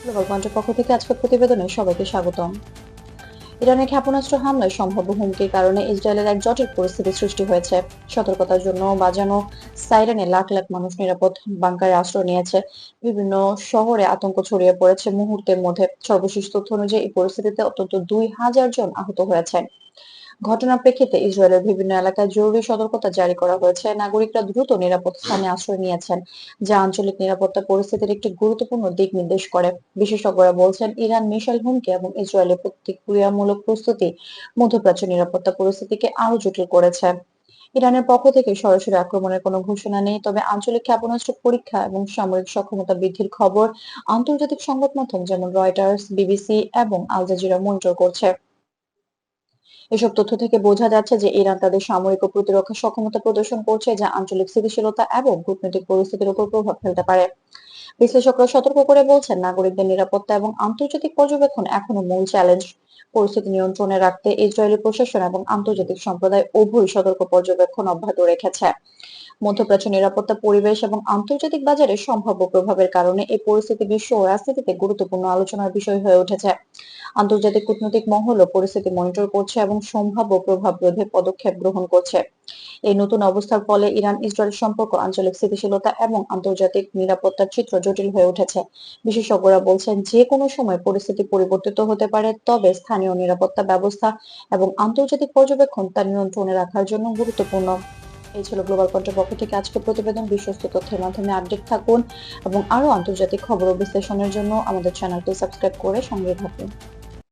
Global পয়েন্টের পক্ষ থেকে আজকের প্রতিবেদনে সবাইকে স্বাগতম। ইরানের ক্ষেপণাস্ত্র হামলায় সম্ভাব্য হুমকির কারণে ইসরায়েলের এক জটিল পরিস্থিতি সৃষ্টি হয়েছে। সতর্কতার জন্য বাজানো সাইরেনে লাখ লাখ মানুষ নিরাপদ বাংকারে আশ্রয় নিয়েছে। বিভিন্ন শহরে আতঙ্ক ছড়িয়ে পড়েছে মুহূর্তের মধ্যে। সর্বশেষ তথ্য অনুযায়ী এই পরিস্থিতিতে অন্তত 2000 জন আহত হয়েছেন। ঘটনার প্রেক্ষিতে ইসরায়েলের বিভিন্ন এলাকায় জরুরি সতর্কতা জারি করা হয়েছে। নাগরিকরা দ্রুত নিরাপদ স্থানে আশ্রয় নিয়েছেন, যা আঞ্চলিক নিরাপত্তা পরিস্থিতির একটি গুরুত্বপূর্ণ দিক নির্দেশ করে। বিশেষজ্ঞরা বলছেন, ইরান মিসাইল হুমকি এবং ইসরায়েলের প্রতিক্রিয়ামূলক প্রস্তুতি মধ্যপ্রাচ্য নিরাপত্তা পরিস্থিতিকে আরো জটিল করেছে। ইরানের পক্ষ থেকে সরাসরি আক্রমণের কোনো ঘোষণা নেই, তবে আঞ্চলিক ক্ষেপণাস্ত্র পরীক্ষা এবং সামরিক সক্ষমতা বৃদ্ধির খবর আন্তর্জাতিক সংবাদ মাধ্যম যেমন রয়টার্স, বিবিসি এবং আল জাজিরা মনিটর করছে। এসব তথ্য থেকে বোঝা যাচ্ছে যে ইরান তাদের সামরিক ও প্রতিরক্ষা সক্ষমতা প্রদর্শন করছে, যা আঞ্চলিক স্থিতিশীলতা এবং কূটনৈতিক পরিস্থিতির উপর প্রভাব ফেলতে পারে। বিশ্লেষকরা সতর্ক করে বলছেন, নাগরিকদের নিরাপত্তা এবং আন্তর্জাতিক পর্যবেক্ষণ এখনো মূল চ্যালেঞ্জ। পরিস্থিতি নিয়ন্ত্রণে রাখতে ইসরায়েলি প্রশাসন এবং আন্তর্জাতিক সম্প্রদায় উভয় সতর্ক পর্যবেক্ষণ অব্যাহত রেখেছে। মধ্যপ্রাচ্য নিরাপত্তা পরিবেশ এবং আন্তর্জাতিক বাজারে সম্ভাব্য প্রভাবের কারণে এই পরিস্থিতি বিশ্ব রাজনীতিতে গুরুত্বপূর্ণ আলোচনার বিষয় হয়ে উঠেছে। আন্তর্জাতিক কূটনৈতিক মহলও পরিস্থিতি মনিটর করছে এবং সম্ভাব্য প্রভাব রোধে পদক্ষেপ গ্রহণ করছে। এই নতুন অবস্থার ফলে ইরান ইসরায়েল সম্পর্ক, আঞ্চলিক স্থিতিশীলতা এবং আন্তর্জাতিক নিরাপত্তার চিত্র জটিল হয়ে উঠেছে। বিশেষজ্ঞরা বলছেন, যে কোনো সময় পরিস্থিতি পরিবর্তিত হতে পারে, তবে স্থানীয় নিরাপত্তা ব্যবস্থা এবং আন্তর্জাতিক পর্যবেক্ষণ তা নিয়ন্ত্রণে রাখার জন্য গুরুত্বপূর্ণ। এই ছিল গ্লোবাল পয়েন্টের পক্ষ থেকে আজকের প্রতিবেদন। বিশ্বস্ত তথ্যের মাধ্যমে আপডেট থাকুন এবং আরো আন্তর্জাতিক খবর ও বিশ্লেষণের জন্য আমাদের চ্যানেলটি সাবস্ক্রাইব করে সঙ্গে থাকুন।